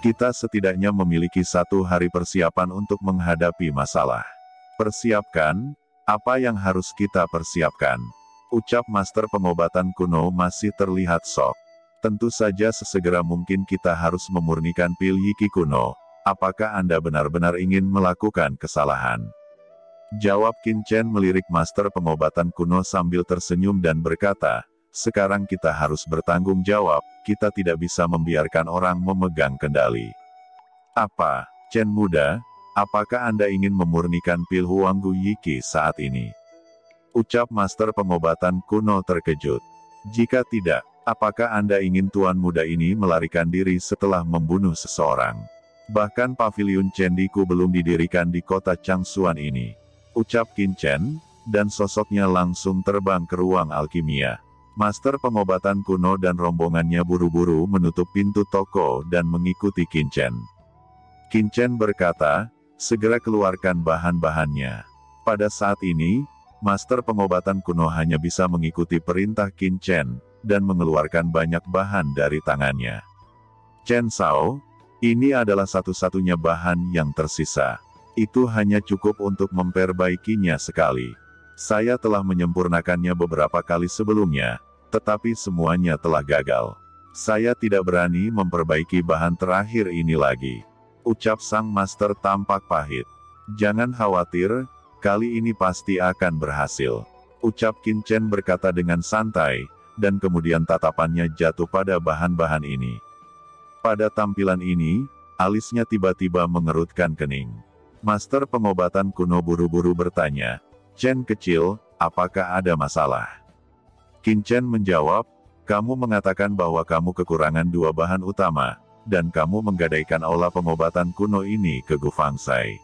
Kita setidaknya memiliki 1 hari persiapan untuk menghadapi masalah. Persiapkan, apa yang harus kita persiapkan? Ucap Master Pengobatan Kuno masih terlihat shock. Tentu saja sesegera mungkin kita harus memurnikan pil Yiki kuno. Apakah Anda benar-benar ingin melakukan kesalahan? Jawab Qin Chen melirik Master Pengobatan Kuno sambil tersenyum dan berkata, sekarang kita harus bertanggung jawab, kita tidak bisa membiarkan orang memegang kendali. Apa, Chen muda, apakah Anda ingin memurnikan pil Huanggu Yiki saat ini? Ucap Master Pengobatan Kuno terkejut. Jika tidak, apakah Anda ingin tuan muda ini melarikan diri setelah membunuh seseorang? Bahkan paviliun Cendiku belum didirikan di kota Changsuan ini. Ucap Qin Chen, dan sosoknya langsung terbang ke ruang alkimia. Master Pengobatan Kuno dan rombongannya buru-buru menutup pintu toko dan mengikuti Qin Chen. Qin Chen berkata, segera keluarkan bahan-bahannya. Pada saat ini, Master Pengobatan Kuno hanya bisa mengikuti perintah Qin Chen, dan mengeluarkan banyak bahan dari tangannya. Chen Sao, ini adalah satu-satunya bahan yang tersisa. Itu hanya cukup untuk memperbaikinya sekali. Saya telah menyempurnakannya beberapa kali sebelumnya, tetapi semuanya telah gagal. Saya tidak berani memperbaiki bahan terakhir ini lagi. Ucap sang master tampak pahit. Jangan khawatir, kali ini pasti akan berhasil. Ucap Qin Chen berkata dengan santai, dan kemudian tatapannya jatuh pada bahan-bahan ini. Pada tampilan ini, alisnya tiba-tiba mengerutkan kening. Master Pengobatan Kuno buru-buru bertanya, Chen kecil, apakah ada masalah? Qin Chen menjawab, kamu mengatakan bahwa kamu kekurangan 2 bahan utama, dan kamu menggadaikan aula pengobatan kuno ini ke Gufangsai.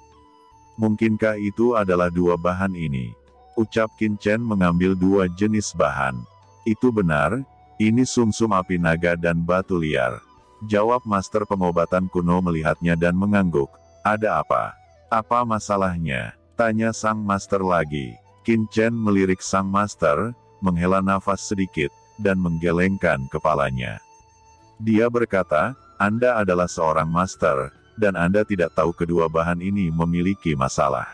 Mungkinkah itu adalah 2 bahan ini? Ucap Qin Chen mengambil 2 jenis bahan. Itu benar, ini sumsum api naga dan batu liar. Jawab Master Pengobatan Kuno melihatnya dan mengangguk, ada apa? Apa masalahnya? Tanya sang master lagi. Qin Chen melirik sang master, menghela nafas sedikit, dan menggelengkan kepalanya. Dia berkata, Anda adalah seorang master, dan Anda tidak tahu kedua bahan ini memiliki masalah.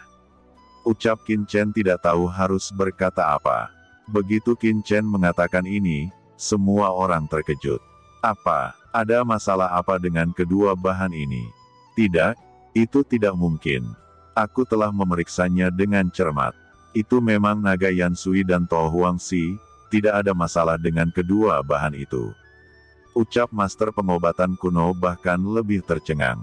Ucap Qin Chen tidak tahu harus berkata apa. Begitu Qin Chen mengatakan ini, semua orang terkejut. Apa? Ada masalah apa dengan kedua bahan ini? Tidak, itu tidak mungkin. Aku telah memeriksanya dengan cermat. Itu memang naga Yansui dan To Huangxi, tidak ada masalah dengan kedua bahan itu. Ucap Master Pengobatan Kuno bahkan lebih tercengang.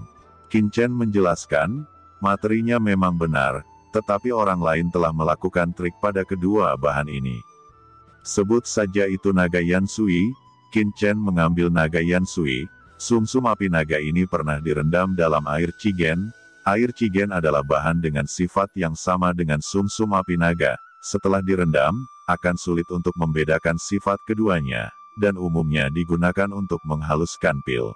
Qin Chen menjelaskan, materinya memang benar, tetapi orang lain telah melakukan trik pada kedua bahan ini. Sebut saja itu naga Yansui. Qin Chen mengambil naga Yansui. Sumsum api naga ini pernah direndam dalam air Cigen. Air Cigen adalah bahan dengan sifat yang sama dengan sumsum api naga. Setelah direndam, akan sulit untuk membedakan sifat keduanya, dan umumnya digunakan untuk menghaluskan pil.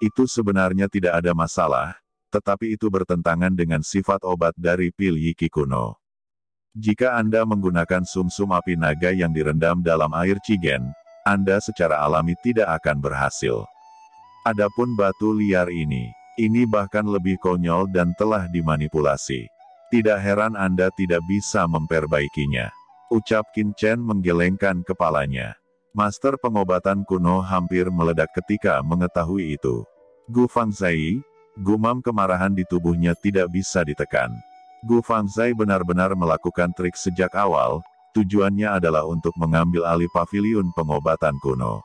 Itu sebenarnya tidak ada masalah, tetapi itu bertentangan dengan sifat obat dari pil Yiki kuno. Jika Anda menggunakan sumsum api naga yang direndam dalam air Cigen, Anda secara alami tidak akan berhasil. Adapun batu liar ini bahkan lebih konyol dan telah dimanipulasi. Tidak heran Anda tidak bisa memperbaikinya. Ucap Qin Chen menggelengkan kepalanya. Master Pengobatan Kuno hampir meledak ketika mengetahui itu. Gufangsai, gumam kemarahan di tubuhnya tidak bisa ditekan. Gufangsai benar-benar melakukan trik sejak awal, tujuannya adalah untuk mengambil alih paviliun pengobatan kuno.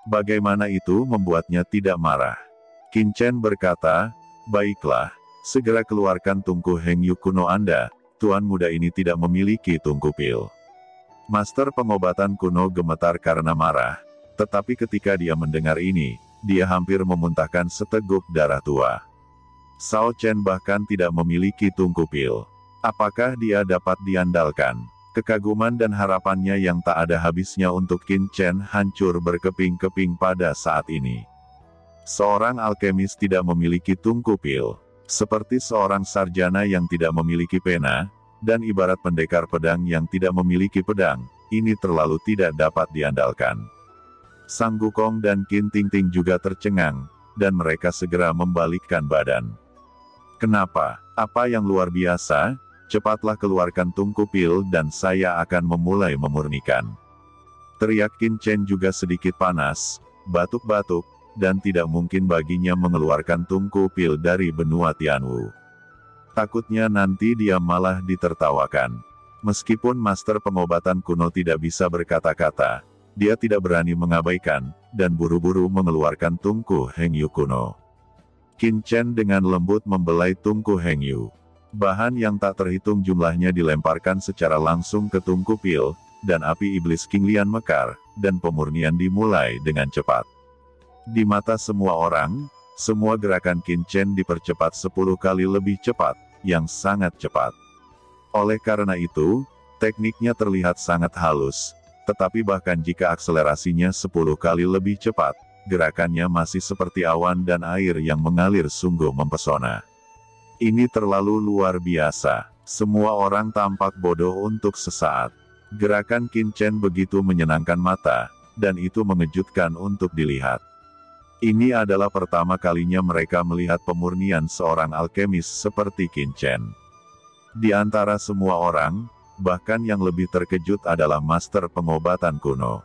Bagaimana itu membuatnya tidak marah? Qin Chen berkata, baiklah, segera keluarkan tungku Hengyu kuno Anda, tuan muda ini tidak memiliki tungku pil. Master Pengobatan Kuno gemetar karena marah, tetapi ketika dia mendengar ini, dia hampir memuntahkan seteguk darah tua. Sao Chen bahkan tidak memiliki tungku pil. Apakah dia dapat diandalkan? Kekaguman dan harapannya yang tak ada habisnya untuk Qin Chen hancur berkeping-keping pada saat ini. Seorang alkemis tidak memiliki tungku pil, seperti seorang sarjana yang tidak memiliki pena, dan ibarat pendekar pedang yang tidak memiliki pedang, ini terlalu tidak dapat diandalkan. Sang Gukong dan Qin Tingting juga tercengang, dan mereka segera membalikkan badan. Kenapa? Apa yang luar biasa? Cepatlah keluarkan tungku pil dan saya akan memulai memurnikan. Teriak Qin Chen juga sedikit panas, batuk-batuk, dan tidak mungkin baginya mengeluarkan tungku pil dari benua Tianwu. Takutnya nanti dia malah ditertawakan. Meskipun master pengobatan kuno tidak bisa berkata-kata, dia tidak berani mengabaikan, dan buru-buru mengeluarkan tungku Hengyu kuno. Qin Chen dengan lembut membelai tungku Hengyu. Bahan yang tak terhitung jumlahnya dilemparkan secara langsung ke tungku pil, dan api iblis King Lian mekar, dan pemurnian dimulai dengan cepat. Di mata semua orang, semua gerakan Qin Chen dipercepat 10 kali lebih cepat, yang sangat cepat. Oleh karena itu, tekniknya terlihat sangat halus, tetapi bahkan jika akselerasinya 10 kali lebih cepat, gerakannya masih seperti awan dan air yang mengalir sungguh mempesona. Ini terlalu luar biasa. Semua orang tampak bodoh untuk sesaat. Gerakan Qin Chen begitu menyenangkan mata, dan itu mengejutkan untuk dilihat. Ini adalah pertama kalinya mereka melihat pemurnian seorang alkemis seperti Qin Chen. Di antara semua orang, bahkan yang lebih terkejut adalah master pengobatan kuno.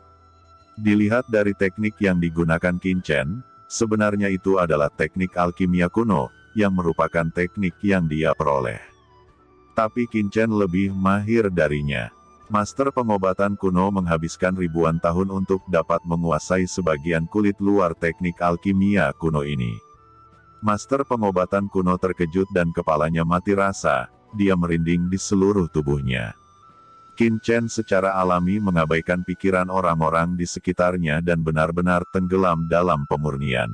Dilihat dari teknik yang digunakan Qin Chen, sebenarnya itu adalah teknik alkimia kuno, yang merupakan teknik yang dia peroleh. Tapi Qin Chen lebih mahir darinya. Master pengobatan kuno menghabiskan ribuan tahun untuk dapat menguasai sebagian kulit luar teknik alkimia kuno ini. Master pengobatan kuno terkejut dan kepalanya mati rasa, dia merinding di seluruh tubuhnya. Qin Chen secara alami mengabaikan pikiran orang-orang di sekitarnya dan benar-benar tenggelam dalam pemurnian.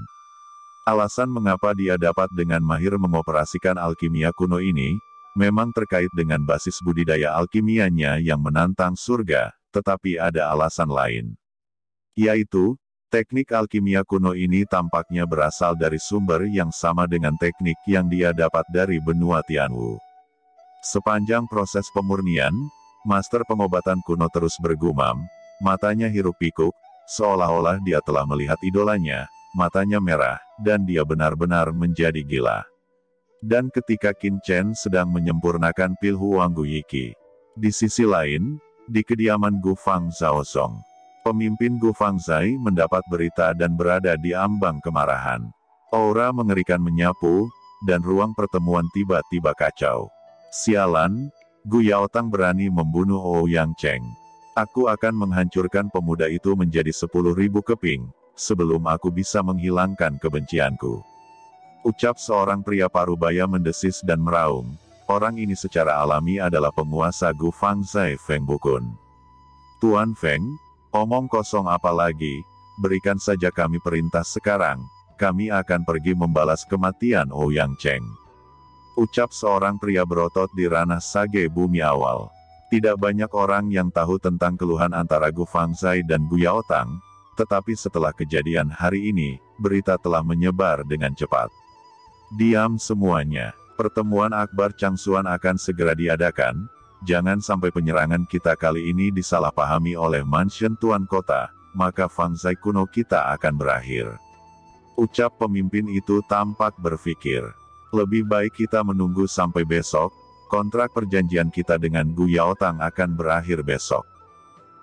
Alasan mengapa dia dapat dengan mahir mengoperasikan alkimia kuno ini, memang terkait dengan basis budidaya alkimianya yang menantang surga, tetapi ada alasan lain. Yaitu, teknik alkimia kuno ini tampaknya berasal dari sumber yang sama dengan teknik yang dia dapat dari benua Tianwu. Sepanjang proses pemurnian, master pengobatan kuno terus bergumam, matanya hiruk-pikuk, seolah-olah dia telah melihat idolanya, matanya merah, dan dia benar-benar menjadi gila. Dan ketika Qin Chen sedang menyempurnakan pil Huanggu Yiki. Di sisi lain, di kediaman Gu Fang Zhaozong, pemimpin Gu Fang Zai mendapat berita dan berada di ambang kemarahan. Aura mengerikan menyapu, dan ruang pertemuan tiba-tiba kacau. Sialan, Gu Yaotang berani membunuh Ouyang Cheng. Aku akan menghancurkan pemuda itu menjadi 10.000 keping, sebelum aku bisa menghilangkan kebencianku. Ucap seorang pria parubaya mendesis dan meraung, orang ini secara alami adalah penguasa Gu Fang Zai Feng Bukun. Tuan Feng, omong kosong apa lagi, berikan saja kami perintah sekarang, kami akan pergi membalas kematian Ouyang Cheng. Ucap seorang pria berotot di ranah Sage Bumi Awal. Tidak banyak orang yang tahu tentang keluhan antara Gu Fang Zai dan Gu Yaotang, tetapi setelah kejadian hari ini, berita telah menyebar dengan cepat. Diam semuanya. Pertemuan akbar Changsuan akan segera diadakan. Jangan sampai penyerangan kita kali ini disalahpahami oleh Mansion Tuan Kota, maka Fang Zai kuno kita akan berakhir. Ucap pemimpin itu tampak berpikir. Lebih baik kita menunggu sampai besok, kontrak perjanjian kita dengan Gu Yaotang akan berakhir besok.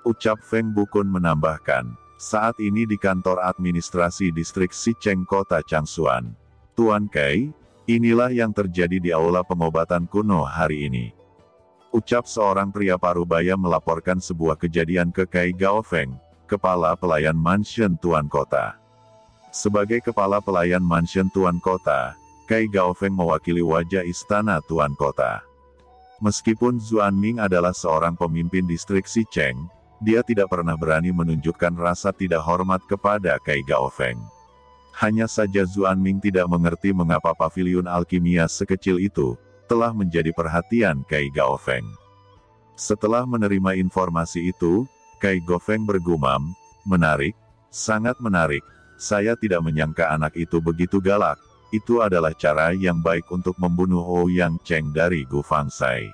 Ucap Feng Bukun menambahkan, saat ini di kantor administrasi distrik Xicheng Kota Changsuan. Tuan Kai, inilah yang terjadi di aula pengobatan kuno hari ini. Ucap seorang pria parubaya melaporkan sebuah kejadian ke Kai Gaofeng, kepala pelayan Mansion Tuan Kota. Sebagai kepala pelayan Mansion Tuan Kota, Kai Gaofeng mewakili wajah istana Tuan Kota. Meskipun Zuan Ming adalah seorang pemimpin distrik Xicheng, dia tidak pernah berani menunjukkan rasa tidak hormat kepada Kai Gaofeng. Hanya saja Zuan Ming tidak mengerti mengapa paviliun alkimia sekecil itu telah menjadi perhatian Kai Gaofeng. Setelah menerima informasi itu, Kai Gaofeng bergumam, menarik, sangat menarik, saya tidak menyangka anak itu begitu galak, itu adalah cara yang baik untuk membunuh Ouyang Cheng dari Gu Fang Zai.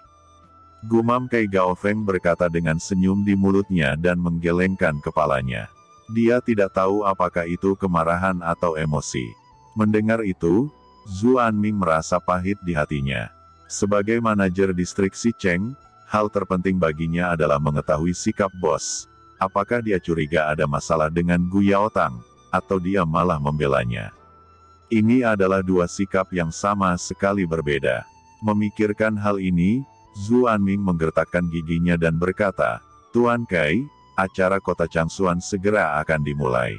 Gumam Kai Gaofeng berkata dengan senyum di mulutnya dan menggelengkan kepalanya. Dia tidak tahu apakah itu kemarahan atau emosi. Mendengar itu, Zuanming merasa pahit di hatinya. Sebagai manajer distrik Xicheng, hal terpenting baginya adalah mengetahui sikap bos. Apakah dia curiga ada masalah dengan Gu Yaotang, atau dia malah membelanya. Ini adalah dua sikap yang sama sekali berbeda. Memikirkan hal ini, Zuanming menggertakkan giginya dan berkata, "Tuan Kai, acara kota Changsuan segera akan dimulai.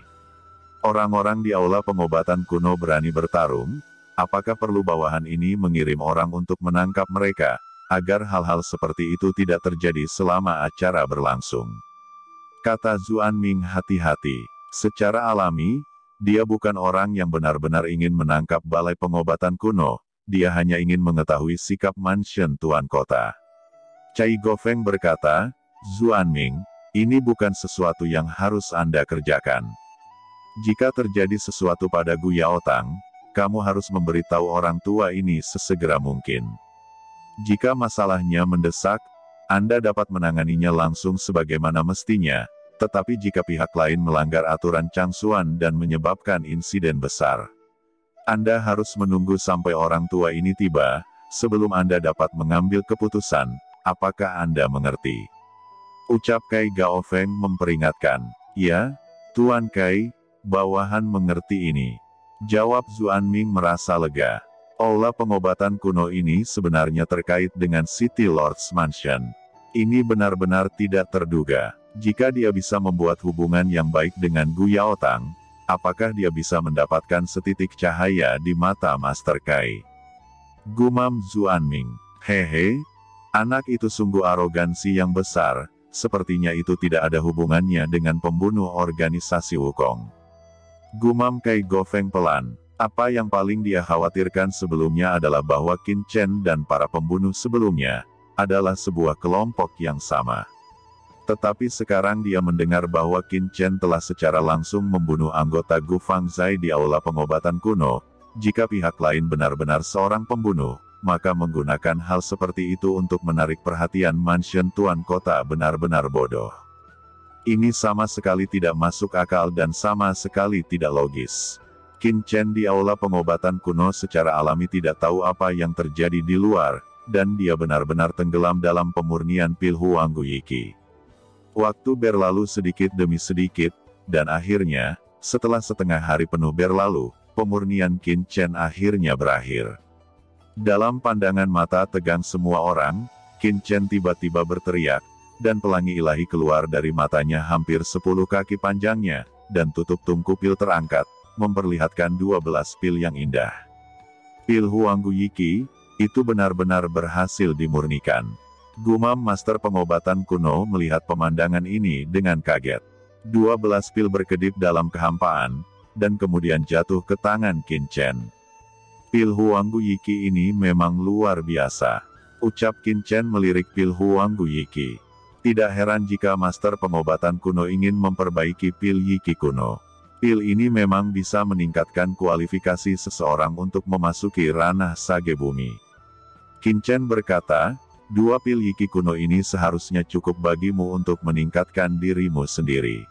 Orang-orang di aula pengobatan kuno berani bertarung. Apakah perlu bawahan ini mengirim orang untuk menangkap mereka, agar hal-hal seperti itu tidak terjadi selama acara berlangsung?" Kata Zuanming hati-hati. Secara alami, dia bukan orang yang benar-benar ingin menangkap balai pengobatan kuno, dia hanya ingin mengetahui sikap mansion tuan kota. Cai Gofeng berkata, "Zuanming, ini bukan sesuatu yang harus Anda kerjakan. Jika terjadi sesuatu pada Gu Yaotang, kamu harus memberitahu orang tua ini sesegera mungkin. Jika masalahnya mendesak, Anda dapat menanganinya langsung sebagaimana mestinya, tetapi jika pihak lain melanggar aturan Changsuan dan menyebabkan insiden besar, Anda harus menunggu sampai orang tua ini tiba, sebelum Anda dapat mengambil keputusan. Apakah Anda mengerti?" Ucap Kai Gaofeng memperingatkan. "Ya, Tuan Kai, bawahan mengerti ini." Jawab Zuanming merasa lega. Aula pengobatan kuno ini sebenarnya terkait dengan City Lord's Mansion. Ini benar-benar tidak terduga. Jika dia bisa membuat hubungan yang baik dengan Gu Yaotang, apakah dia bisa mendapatkan setitik cahaya di mata Master Kai? Gumam Zuanming. "Hehe, anak itu sungguh arogansi yang besar, sepertinya itu tidak ada hubungannya dengan pembunuh organisasi Wukong." Gumam Kai Gofeng pelan. Apa yang paling dia khawatirkan sebelumnya adalah bahwa Qin Chen dan para pembunuh sebelumnya adalah sebuah kelompok yang sama. Tetapi sekarang dia mendengar bahwa Qin Chen telah secara langsung membunuh anggota Gu Fangzai di aula pengobatan kuno. Jika pihak lain benar-benar seorang pembunuh, maka menggunakan hal seperti itu untuk menarik perhatian mansion tuan kota benar-benar bodoh. Ini sama sekali tidak masuk akal dan sama sekali tidak logis. Qin Chen di aula pengobatan kuno secara alami tidak tahu apa yang terjadi di luar, dan dia benar-benar tenggelam dalam pemurnian pil Huang Guyiki. Waktu berlalu sedikit demi sedikit, dan akhirnya, setelah setengah hari penuh berlalu, pemurnian Qin Chen akhirnya berakhir. Dalam pandangan mata tegang semua orang, Qin Chen tiba-tiba berteriak, dan pelangi ilahi keluar dari matanya hampir 10 kaki panjangnya, dan tutup tungku pil terangkat, memperlihatkan 12 pil yang indah. Pil Huang Guyiki, itu benar-benar berhasil dimurnikan. Gumam Master Pengobatan Kuno melihat pemandangan ini dengan kaget. 12 pil berkedip dalam kehampaan, dan kemudian jatuh ke tangan Qin Chen. "Pil Huang Guyiki ini memang luar biasa," ucap Qin Chen melirik pil Huang Guyiki. Tidak heran jika Master Pengobatan Kuno ingin memperbaiki pil Yiki kuno. Pil ini memang bisa meningkatkan kualifikasi seseorang untuk memasuki ranah sage bumi. Qin Chen berkata, "2 pil Yiki kuno ini seharusnya cukup bagimu untuk meningkatkan dirimu sendiri."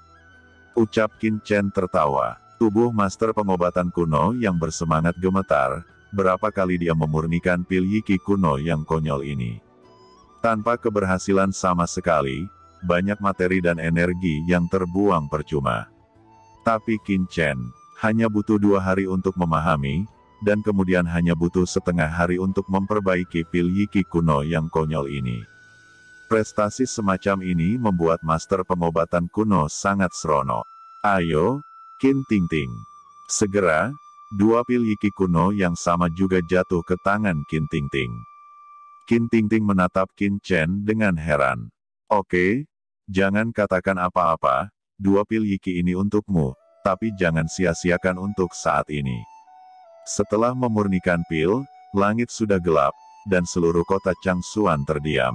Ucap Qin Chen tertawa. Tubuh Master Pengobatan Kuno yang bersemangat gemetar, berapa kali dia memurnikan pil Yiki kuno yang konyol ini. Tanpa keberhasilan sama sekali, banyak materi dan energi yang terbuang percuma. Tapi Qin Chen hanya butuh 2 hari untuk memahami, dan kemudian hanya butuh setengah hari untuk memperbaiki pil Yiki kuno yang konyol ini. Prestasi semacam ini membuat Master Pengobatan Kuno sangat seronok. "Ayo, Qin Tingting." Segera, 2 pil Yiki kuno yang sama juga jatuh ke tangan Qin Tingting. Qin Tingting menatap Qin Chen dengan heran. "Oke, jangan katakan apa-apa, 2 pil Yiki ini untukmu, tapi jangan sia-siakan untuk saat ini." Setelah memurnikan pil, langit sudah gelap, dan seluruh kota Changsuan terdiam.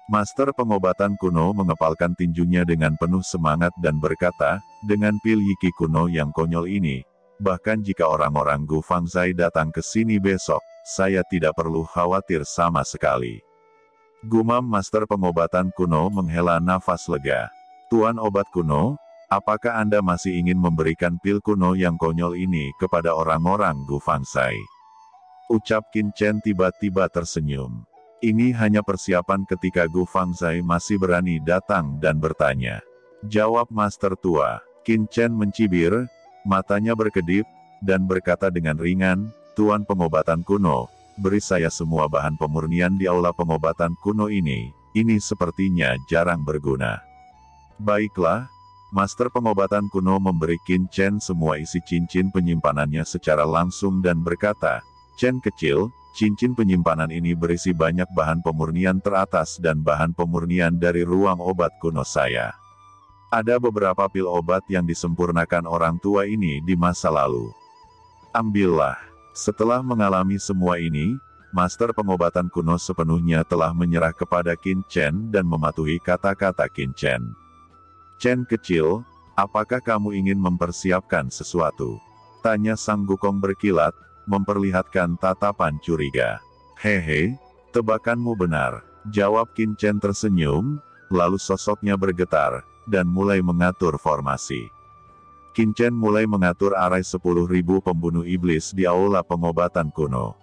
Master Pengobatan Kuno mengepalkan tinjunya dengan penuh semangat dan berkata, "Dengan pil Yiki kuno yang konyol ini, bahkan jika orang-orang Gu Fangzai datang ke sini besok, saya tidak perlu khawatir sama sekali." Gumam Master Pengobatan Kuno menghela nafas lega. "Tuan obat kuno, Apakah Anda masih ingin memberikan pil kuno yang konyol ini kepada orang-orang Gu Fangzai? Ucap Qin Chen tiba-tiba tersenyum. Ini hanya persiapan ketika Gu Fangzai masih berani datang dan bertanya. Jawab Master Tua. Qin Chen mencibir, matanya berkedip, dan berkata dengan ringan, Tuan pengobatan kuno, beri saya semua bahan pemurnian di aula pengobatan kuno ini sepertinya jarang berguna. Baiklah. Master pengobatan kuno memberi Qin Chen semua isi cincin penyimpanannya secara langsung dan berkata, Chen kecil, cincin penyimpanan ini berisi banyak bahan pemurnian teratas dan bahan pemurnian dari ruang obat kuno saya. Ada beberapa pil obat yang disempurnakan orang tua ini di masa lalu. Ambillah. Setelah mengalami semua ini, Master pengobatan kuno sepenuhnya telah menyerah kepada Qin Chen dan mematuhi kata-kata Qin Chen. Chen kecil, apakah kamu ingin mempersiapkan sesuatu? Tanya Sang Gukong berkilat, memperlihatkan tatapan curiga. Hehe, tebakanmu benar, jawab Qin Chen tersenyum, lalu sosoknya bergetar, dan mulai mengatur formasi. Qin Chen mulai mengatur arai 10.000 pembunuh iblis di aula pengobatan kuno.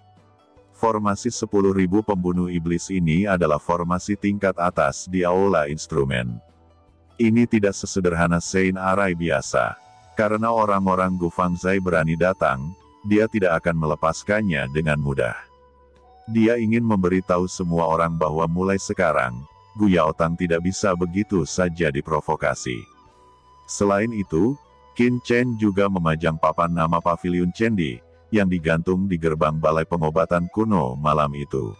Formasi 10.000 pembunuh iblis ini adalah formasi tingkat atas di aula instrumen. Ini tidak sesederhana Sein Arai biasa. Karena orang-orang Gu Fangzai berani datang, dia tidak akan melepaskannya dengan mudah. Dia ingin memberitahu semua orang bahwa mulai sekarang, Gu Yaotang tidak bisa begitu saja diprovokasi. Selain itu, Qin Chen juga memajang papan nama Paviliun Chendi, yang digantung di gerbang balai pengobatan kuno malam itu.